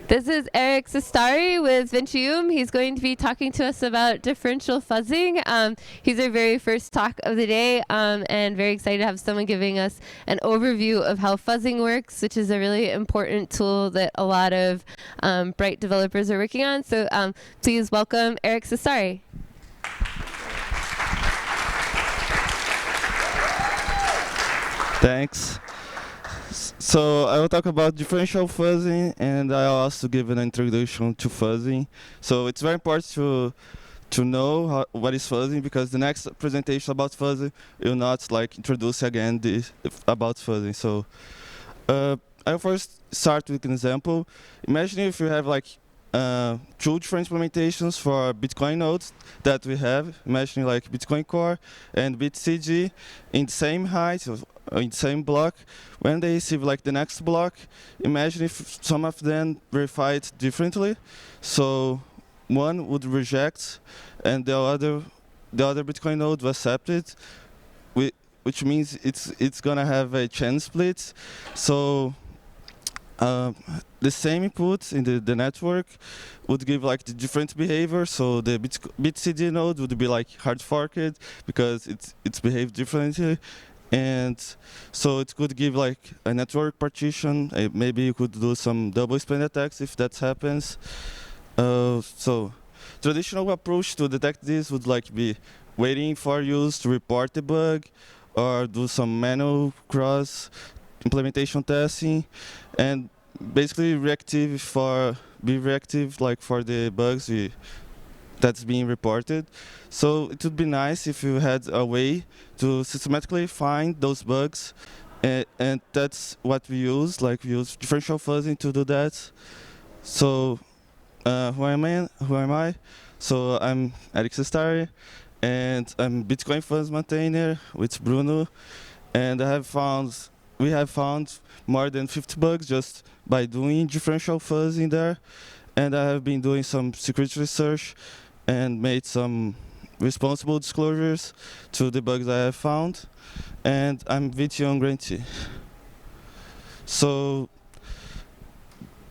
This is Erick Cestari with Ventium. He's going to be talking to us about differential fuzzing. He's our very first talk of the day, and very excited to have someone giving us an overview of how fuzzing works, which is a really important tool that a lot of bright developers are working on. So please welcome Erick Cestari. Thanks. So I will talk about differential fuzzing, and I'll also give an introduction to fuzzing. So it's very important to know what is fuzzing, because the next presentation about fuzzing will not introduce again about fuzzing. So I'll first start with an example. Imagine if you have two different implementations for Bitcoin nodes that we have. Imagine Bitcoin Core and BitCG in the same height, in the same block. When they receive the next block, imagine if some of them verify it differently. So one would reject and the other Bitcoin node will accept it, which means it's gonna have a chain split. So the same input in the network would give the different behavior. So the BitCG node would be hard forked because it's behaved differently. And so it could give a network partition. Maybe you could do some double spend attacks if that happens. So traditional approach to detect this would be waiting for use to report the bug, or do some manual cross implementation testing, and basically be reactive for the bugs that's being reported. So it would be nice if you had a way to systematically find those bugs, and that's what we use. We use differential fuzzing to do that. So who am I? So I'm Erick Cestari, and I'm Bitcoin Fuzz maintainer with Bruno, and we have found more than 50 bugs just by doing differential fuzzing there. And I have been doing some security research and made some responsible disclosures to the bugs I have found. And I'm Vitium grantee. So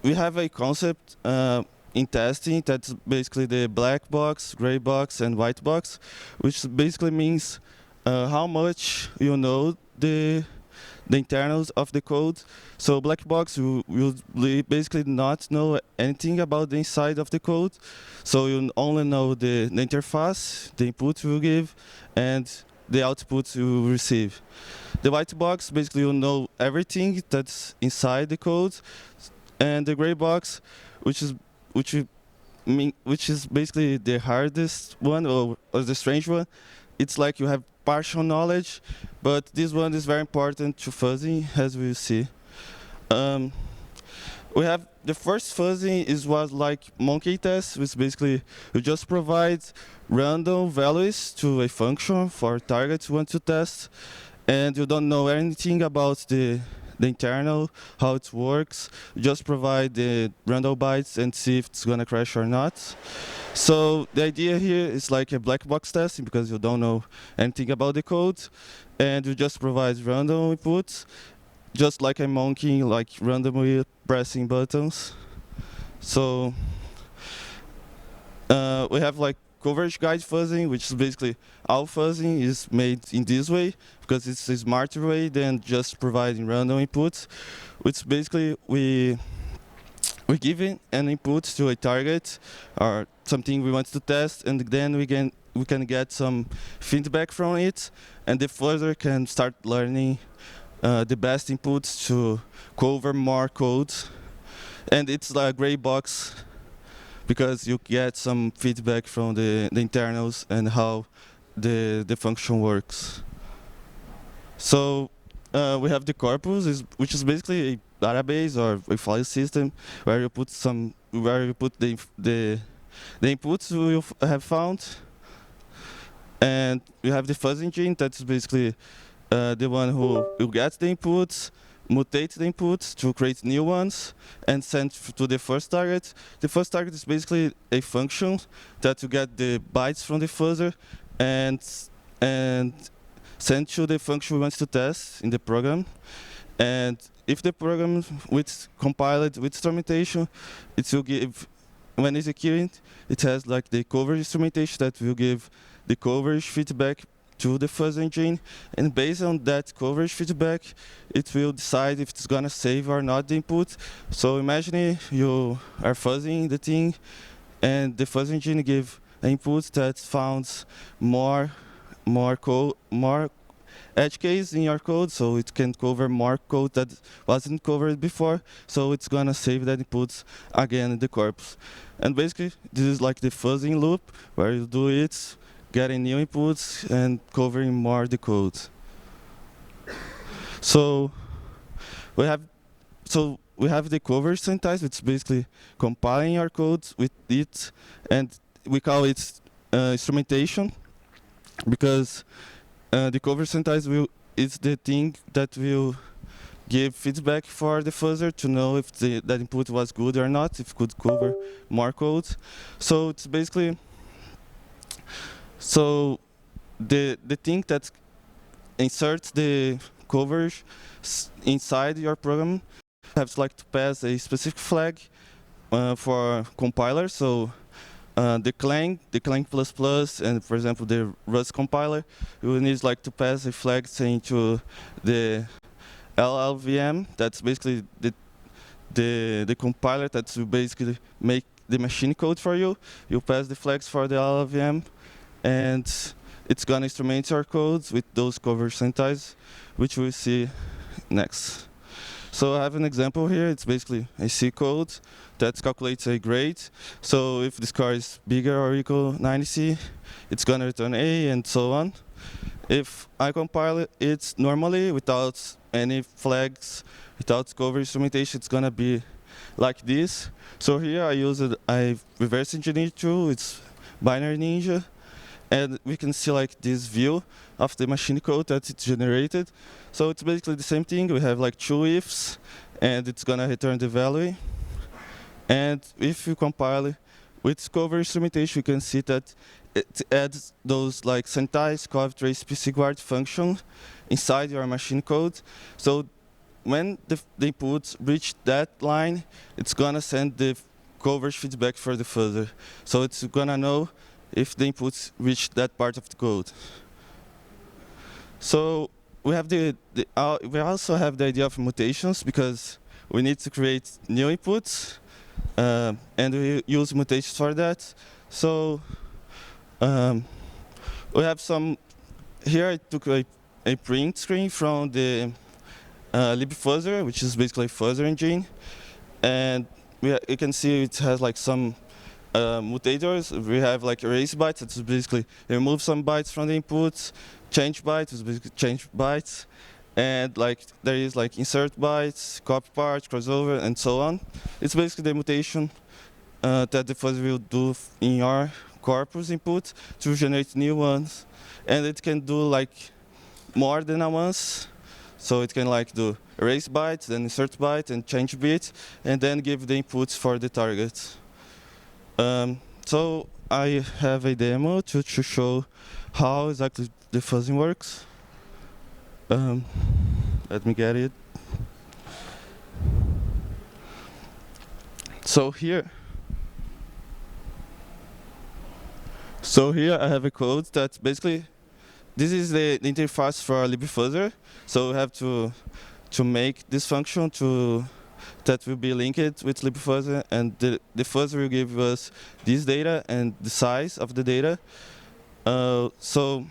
we have a concept in testing that's basically the black box, gray box, and white box, which basically means how much you know the internals of the code. So black box, you will basically not know anything about the inside of the code. So you only know the interface, the input you give, and the output you receive. The white box, basically you know everything that's inside the code. And the gray box, which is basically the hardest one, or the strange one. It's you have partial knowledge, but this one is very important to fuzzing, as we will see. We have the first fuzzing was monkey test, which basically you just provide random values to a function for targets you want to test, and you don't know anything about the internal, how it works. You just provide the random bytes and see if it's gonna crash or not. So the idea here is a black box testing, because you don't know anything about the code, and you just provide random inputs, just like a monkey, randomly pressing buttons. So we have coverage guide fuzzing, which is basically all fuzzing is made in this way, because it's a smarter way than just providing random inputs, which basically we give an input to a target or something we want to test, and then we can get some feedback from it, and the fuzzer can start learning the best inputs to cover more code. And it's a gray box, because you get some feedback from the internals and how the function works. So we have the corpus, which is basically a database or a file system where you put the inputs you have found. And you have the fuzz engine, that's basically the one who will get the inputs, mutate the inputs to create new ones, and send to the first target. The first target is basically a function that you get the bytes from the fuzzer and send to the function we want to test in the program. And if the program with compiled with instrumentation, it will give, when executing, it has like the coverage instrumentation that will give the coverage feedback to the fuzz engine, and based on that coverage feedback, it will decide if it's gonna save or not the input. So imagine you are fuzzing the thing, and the fuzz engine give an input that found more edge case in your code, so it can cover more code that wasn't covered before. So it's gonna save that input again in the corpus. And basically, this is like the fuzzing loop where you do it, getting new inputs and covering more the code. So we have the coverage syntax, which is basically compiling your code with it, and we call it instrumentation, because the coverage syntax is the thing that will give feedback for the fuzzer to know if that input was good or not, if it could cover more code. So it's basically the thing that inserts the coverage inside your program have to pass a specific flag for compiler. So the Clang ++, and for example the Rust compiler, you will need to pass a flag saying to the LLVM. That's basically the compiler that will basically make the machine code for you. You pass the flags for the LLVM, and it's gonna instrument your codes with those coverage syntax, which we'll see next. So I have an example here. It's basically a C code that calculates a grade. So if the score is bigger or equal 90C, it's gonna return A, and so on. If I compile it normally without any flags, without coverage instrumentation, it's gonna be like this. So here I used a reverse engineer tool. It's Binary Ninja. And we can see this view of the machine code that it generated. So it's basically the same thing. We have two ifs, and it's gonna return the value. And if you compile with coverage instrumentation, you can see that it adds those syntax, cov trace pcguard function inside your machine code. So when the inputs reach that line, it's gonna send the coverage feedback for the fuzzer. So it's gonna know if the inputs reach that part of the code. So we have we also have the idea of mutations, because we need to create new inputs, and we use mutations for that. So we have some. Here I took a print screen from the libfuzzer, which is basically a fuzzer engine, and you can see it has some mutators. We have erase bytes, that's basically remove some bytes from the inputs. Change bytes is basically change bytes, and there is insert bytes, copy part, crossover, and so on. It's basically the mutation that the fuzzer will do in your corpus input to generate new ones, and it can do more than a once. So it can do erase byte, then insert byte, and change bit, and then give the inputs for the target. So I have a demo to show how exactly the fuzzing works. Let me get it. So here I have a code that basically, this is the interface for libfuzzer. So we have to make this function that will be linked with libfuzzer, and the fuzzer will give us this data and the size of the data. So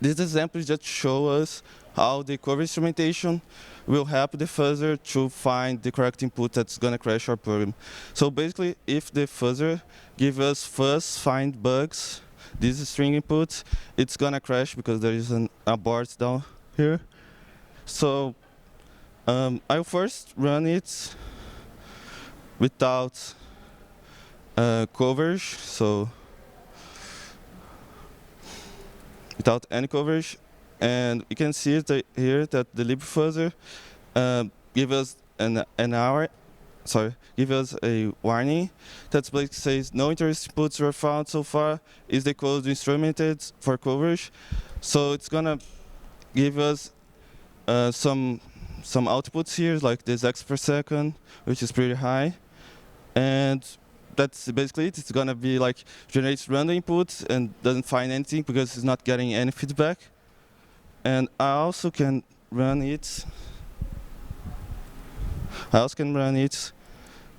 this example is just to show us how the coverage instrumentation will help the fuzzer to find the correct input that's going to crash our program. So basically, if the fuzzer gives us fuzz find bugs, this string input, it's going to crash because there is an abort down here. So I'll first run it without coverage, so without any coverage, and you can see it here that the libfuzzer give us give us a warning that basically says no interest inputs were found so far. Is the code instrumented for coverage? So it's gonna give us some some outputs here, like this X per second, which is pretty high. And that's basically it. It's gonna be like generates random inputs and doesn't find anything because it's not getting any feedback. And I also can run it.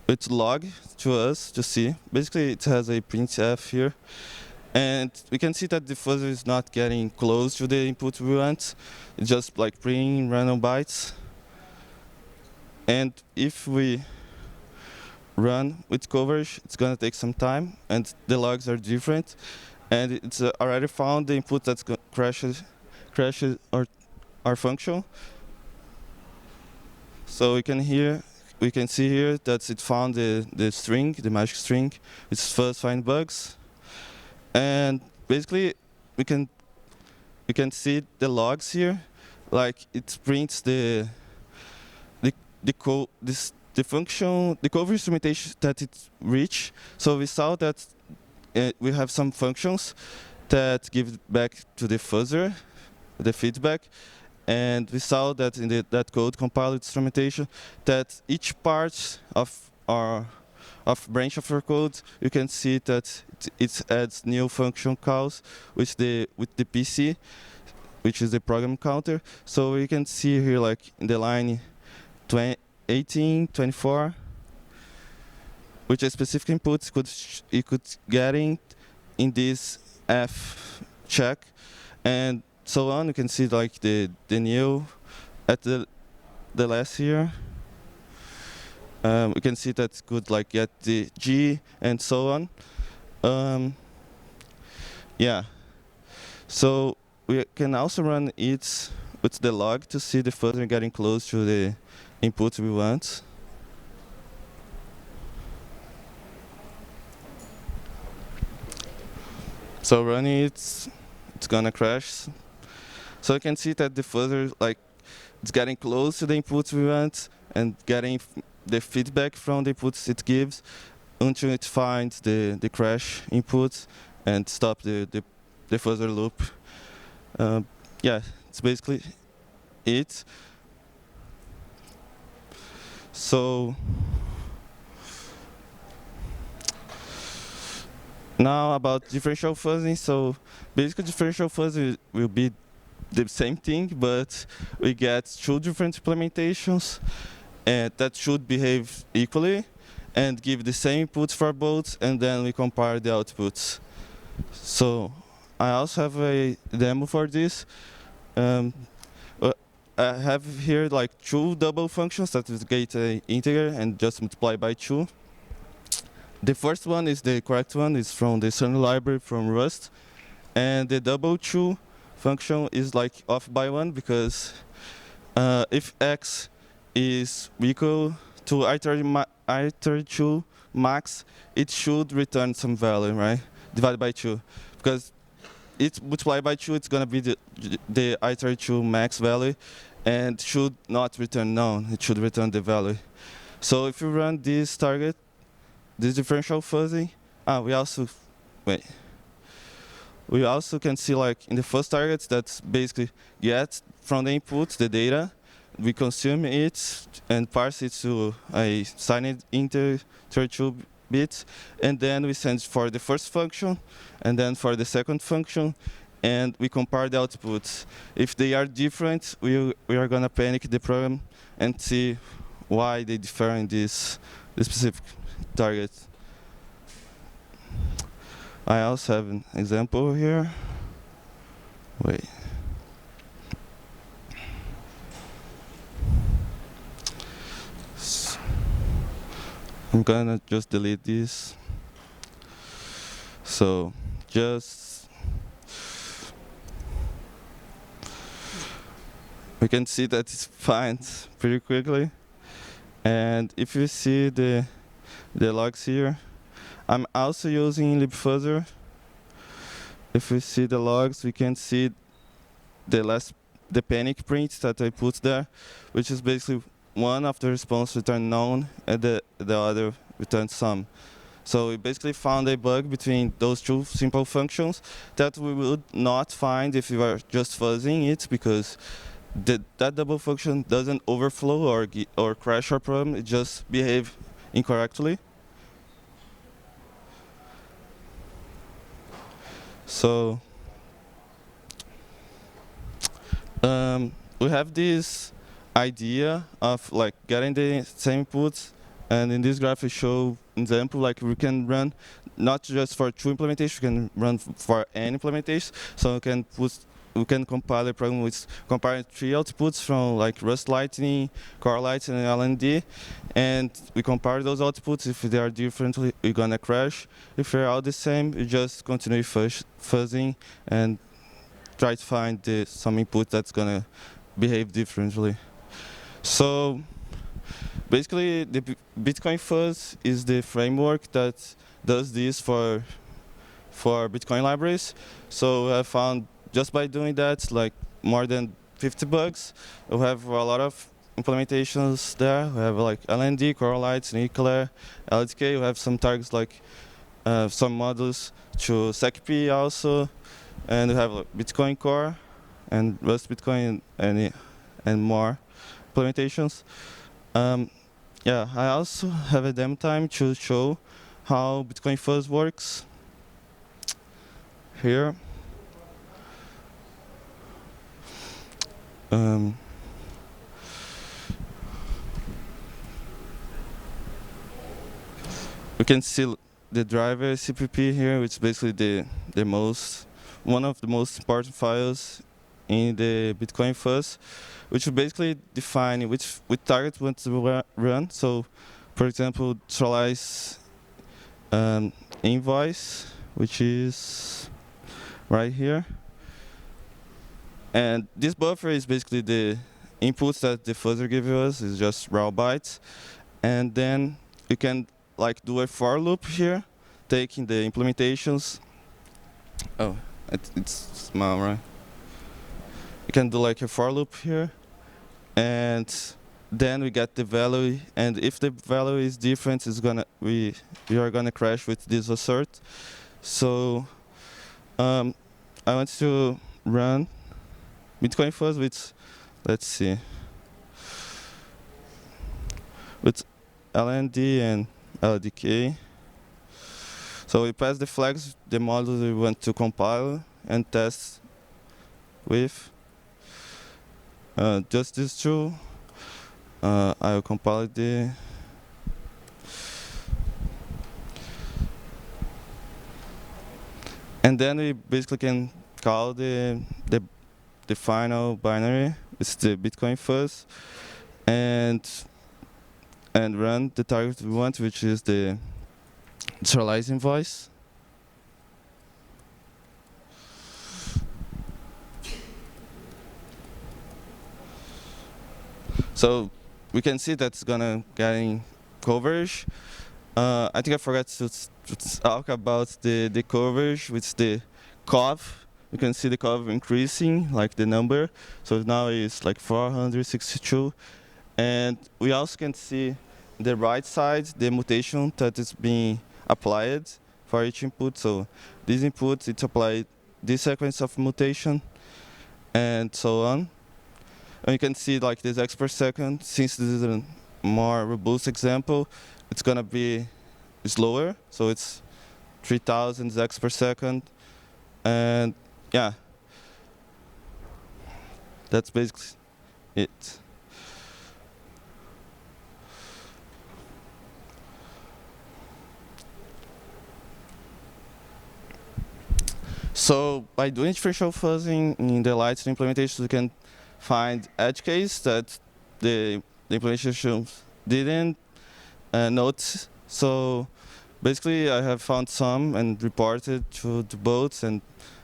With log to us to see. Basically, it has a printf here. And we can see that the fuzzer is not getting close to the input we want. It's just like printing random bytes. And if we run with coverage, it's gonna take some time, and the logs are different. And it's already found the input that crashes our function. So we can see here that it found the string, the magic string, which is fuzz find bugs. And basically, we can see the logs here, like it prints the function, the coverage instrumentation that it reached. So we saw that we have some functions that give back to the fuzzer, the feedback. And we saw that in that code compiled instrumentation, that each part of branch of our code, you can see that it adds new function calls with the PC, which is the program counter. So you can see here, like in the line 18, 24, which a specific inputs you could get in this F check, and so on. You can see like the new at the last here. We can see that it could like get the G and so on. Yeah. So we can also run it with the log to see the fuzzer getting close to the input we want. So running it's gonna crash. So you can see that the fuzzer, like, it's getting close to the inputs we want and getting the feedback from the inputs it gives until it finds the crash input and stop the fuzzer loop. Yeah, it's basically it. So now about differential fuzzing. So basically differential fuzzing will be the same thing, but we get two different implementations and that should behave equally and give the same inputs for both, and then we compare the outputs. So I also have a demo for this. I have here like two double functions that is get an integer and just multiply by 2. The first one is the correct one, it's from the Sun library from Rust, and the double 2 function is like off by 1 because if x is equal to iter2 max, it should return some value, right? Divided by 2, because it's multiplied by 2, it's gonna be the iter2 max value, and should not return none. It should return the value. So if you run this differential fuzzing, we also can see like in the first target that's basically get from the input the data, we consume it and parse it to a signed integer 32 bits, and then we send for the first function and then for the second function, and we compare the outputs. If they are different, we are gonna panic the program and see why they differ in this specific target. I also have an example here. Wait. I'm gonna just delete this. So we can see that it's finds pretty quickly. And if you see the logs here, I'm also using libfuzzer. If we see the logs, we can see the panic print that I put there, which is basically one of the response return none and the other return some. So we basically found a bug between those two simple functions that we would not find if we were just fuzzing it, because that double function doesn't overflow or crash our program. It just behave incorrectly. So we have this idea of like getting the same inputs, and in this graph we show example like we can run not just for two implementations, we can run for any implementation. So we can compile a program with comparing three outputs from like Rust Lightning, Core Lightning, and LND, and we compare those outputs. If they are different, we're gonna crash. If they're all the same, we just continue fuzzing and try to find some input that's gonna behave differently. So basically, the Bitcoin Fuzz is the framework that does this for Bitcoin libraries. So I found just by doing that, like more than 50 bugs. We have a lot of implementations there. We have like LND, Corelight, Eclair, LDK. We have some targets like some modules to SecP also, and we have like, Bitcoin Core and Rust Bitcoin and more implementations. Yeah, I also have a demo time to show how Bitcoin Fuzz works. Here. We can see the driver CPP here, which is basically one of the most important files in the Bitcoin Fuzz, which will basically define which target we want to run. So, for example, initialize invoice, which is right here. And this buffer is basically the inputs that the fuzzer gives us, is just raw bytes. And then you can like do a for loop here, taking the implementations. Oh, it's small, right? You can do like a for loop here, and then we get the value. And if the value is different, we are gonna crash with this assert. So I want to run Bitcoin Fuzz with, let's see, with LND and LDK. So we pass the flags, the models we want to compile and test with. Just these two. I will compile the and then we basically can call the final binary, it's the Bitcoin Fuzz, and run the target we want, which is the initialize invoice. So we can see that's gonna getting coverage. I think I forgot to talk about the coverage, which is the COV. You can see the COV increasing, like the number. So now it's like 462. And we also can see the right side, the mutation that is being applied for each input. So this input, it's applied this sequence of mutation and so on. And you can see like this X per second. Since this is a more robust example, it's gonna be slower. So it's 3000 X per second. And yeah, that's basically it. So by doing differential fuzzing in the Lightning implementation, you can find edge case that the implementation didn't note. So basically, I have found some and reported to the bots and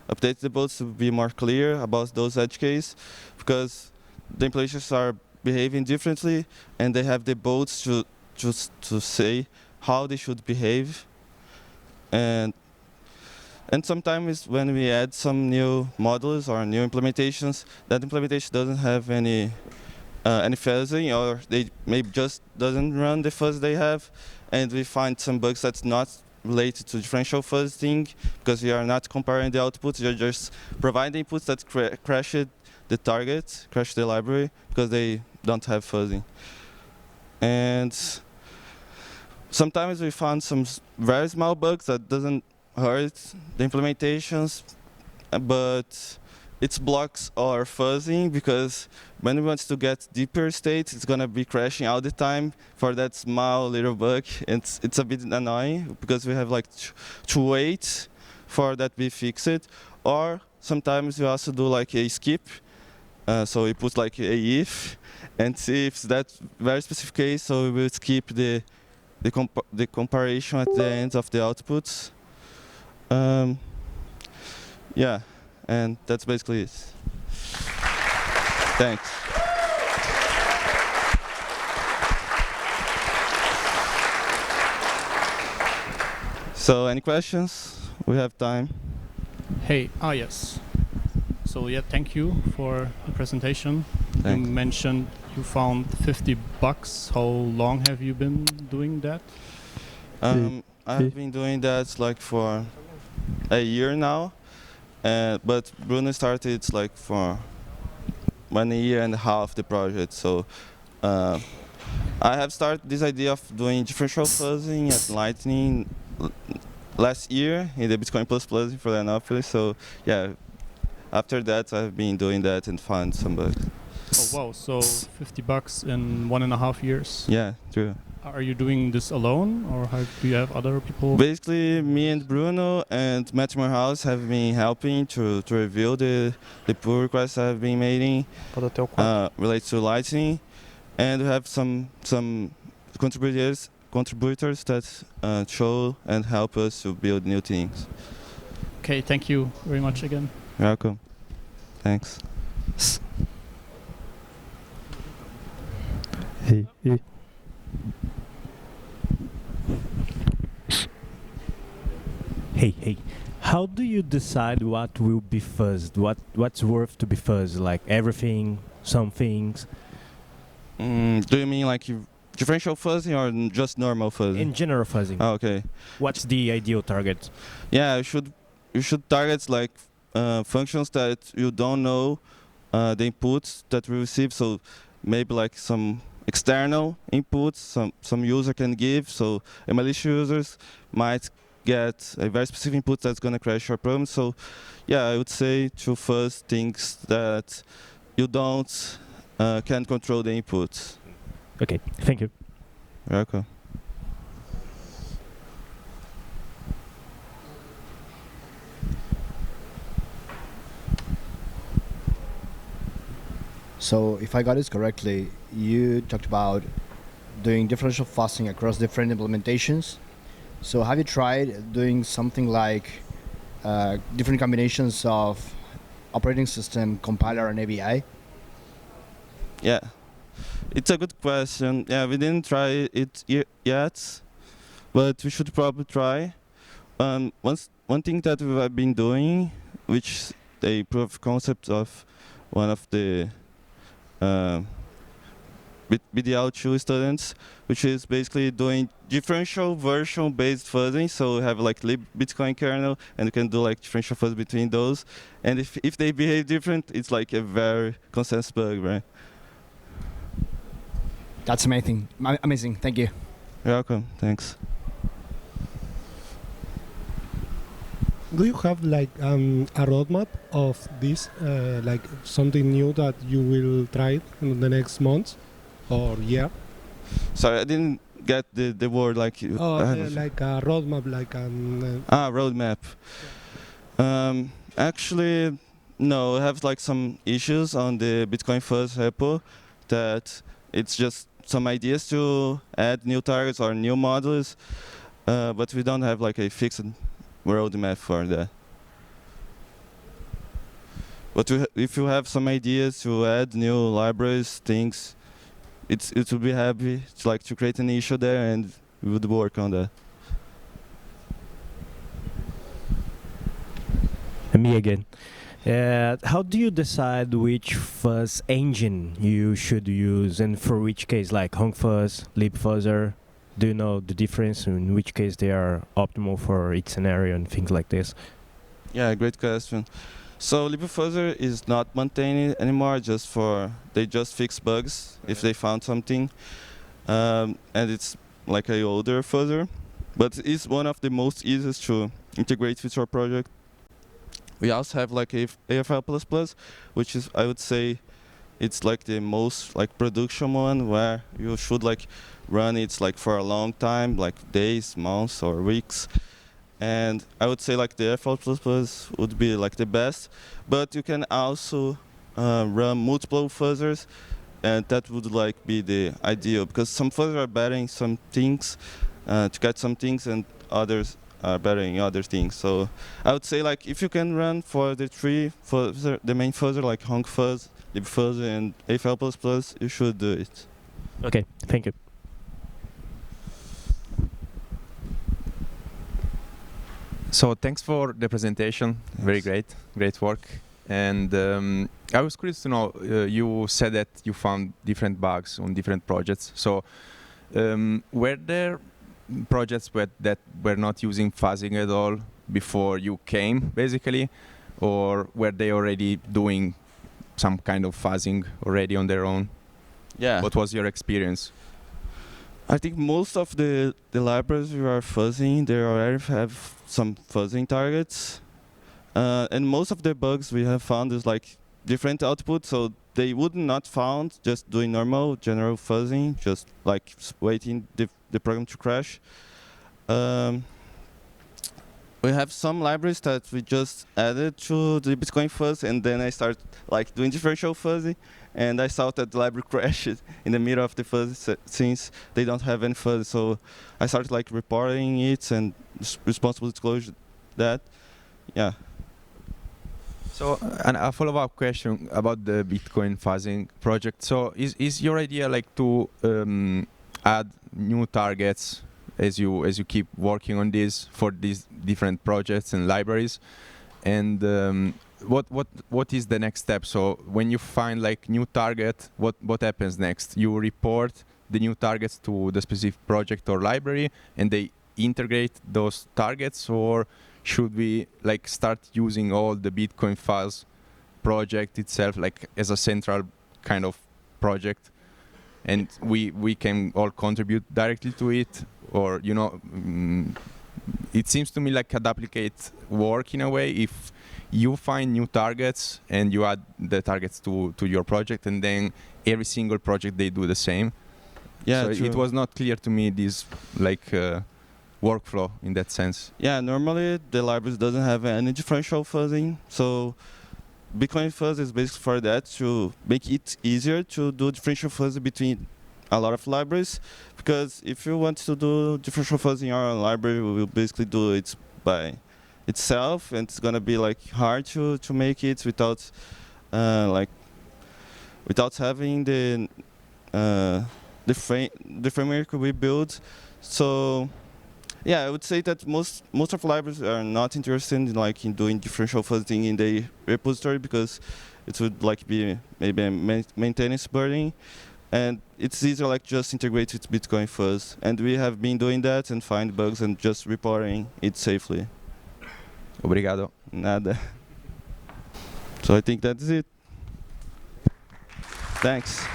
updated the bots to be more clear about those edge cases, because the implementations are behaving differently, and they have the bots to say how they should behave. And sometimes when we add some new modules or new implementations, that implementation doesn't have any fuzzing, or they maybe just doesn't run the fuzz they have, and we find some bugs that's not related to differential fuzzing, because we are not comparing the outputs, you're just providing inputs that crash the target, crash the library, because they don't have fuzzing. And sometimes we found some very small bugs that doesn't hurt the implementations, but it blocks our fuzzing, because when we want to get deeper states, it's gonna be crashing all the time for that small little bug. It's a bit annoying, because we have like to wait for that be fixed. Or sometimes we also do like a skip, so we put like a if and see if that very specific case, so we will skip the comparison at the end of the outputs. Yeah, and that's basically it. Thanks. So, any questions? We have time. Hey, yes. So yeah, thank you for the presentation. Thanks. You mentioned you found 50 bucks. How long have you been doing that? I've been doing that like for a year now, but Bruno started like for 1 year and a half the project. So I have started this idea of doing differential fuzzing at Lightning last year in the Bitcoin++ in Florianopolis. So yeah, after that I've been doing that and found some bugs. Oh wow! So 50 bucks in 1.5 years. Yeah, true. Are you doing this alone, or do you have other people? Basically, me and Bruno and Matt Morehouse have been helping to review the pull requests I've been making related to Lightning, and we have some contributors that show and help us to build new things. Okay, thank you very much again. You're welcome. Thanks. Hey. Hey. How do you decide what will be fuzzed? What's worth to be fuzzed? Like everything, some things? Do you mean like differential fuzzing or just normal fuzzing? In general fuzzing. Oh, okay. What's the ideal target? Yeah, you should target like functions that you don't know the inputs that we receive. So maybe like some external inputs some user can give. So malicious users might get a very specific input that's going to crash your program. So yeah, I would say to fuzz things that you don't can control the inputs. Okay, thank you. You're welcome. So if I got this correctly, you talked about doing differential fuzzing across different implementations. So have you tried doing something like different combinations of operating system, compiler, and ABI? Yeah, it's a good question. Yeah, we didn't try it yet, but we should probably try. One thing that we've been doing, which is a proof of concept of one of the BDL2 students, which is basically doing differential version based fuzzing. So we have like lib Bitcoin kernel, and you can do like differential fuzz between those. And if they behave different, it's like a very consensus bug, right? That's amazing. Amazing. Thank you. You're welcome. Thanks. Do you have like a roadmap of this, like something new that you will try in the next months or year? Sorry, I didn't get the word like you. Like a roadmap, like an... roadmap. Actually, no, I have like some issues on the Bitcoin Fuzz repo that it's just some ideas to add new targets or new modules, but we don't have like a fixed roadmap for that. But if you have some ideas to add new libraries, things, it will be happy to create an issue there, and we would work on that. Me again. How do you decide which fuzz engine you should use, and for which case, like HongFuzz, libfuzzer? Do you know the difference in which case they are optimal for each scenario and things like this? Yeah, great question. So libfuzzer is not maintained anymore. They just fix bugs if they found something, and it's like a older fuzzer, but it's one of the most easiest to integrate with your project. We also have like AFL++, which is, I would say, it's like the most like production one, where you should like run it like for a long time, like days, months, or weeks. And I would say like the AFL++ would be like the best, but you can also run multiple fuzzers, and that would like be the ideal, because some fuzzers are better in some things to get some things, and others are better in other things. So I would say like if you can run for the three fuzzer, the main fuzzer like HonkFuzz, libfuzzer, and AFL++, you should do it. Okay, thank you. So thanks for the presentation. Yes. Very great work. And I was curious to know, you said that you found different bugs on different projects. So were there projects that were not using fuzzing at all before you came, basically? Or were they already doing some kind of fuzzing already on their own? Yeah. What was your experience? I think most of the libraries we are fuzzing, they already have some fuzzing targets. And most of the bugs we have found is like different output, so they would not found just doing normal general fuzzing, just like waiting the program to crash. We have some libraries that we just added to the bitcoinconf, and then I started like doing differential fuzzing, and I saw that the library crashed in the middle of the fuzz since they don't have any fuzz. So I started like reporting it and responsible disclosure that. Yeah. So, and a follow-up question about the Bitcoin fuzzing project. So, is your idea like to add new targets as you keep working on this for these different projects and libraries? And what is the next step? So, when you find like new target, what happens next? You report the new targets to the specific project or library, and they integrate those targets, or should we like start using all the Bitcoin files project itself like as a central kind of project, and we can all contribute directly to it? Or it seems to me like a duplicate work in a way. If you find new targets and you add the targets to your project, and then every single project they do the same. Yeah, so it was not clear to me this like workflow in that sense. Yeah, normally the libraries doesn't have any differential fuzzing, so bitcoinconf is basically for that, to make it easier to do differential fuzzing between a lot of libraries. Because if you want to do differential fuzzing in our library, we will basically do it by itself, and it's gonna be like hard to make it without without having the framework we build. So yeah, I would say that most of libraries are not interested in doing differential fuzzing in the repository, because it would like be maybe a maintenance burden, and it's easier like just integrate with bitcoinconf. And we have been doing that and find bugs and just reporting it safely. Obrigado. Nada. So I think that's it. Thanks.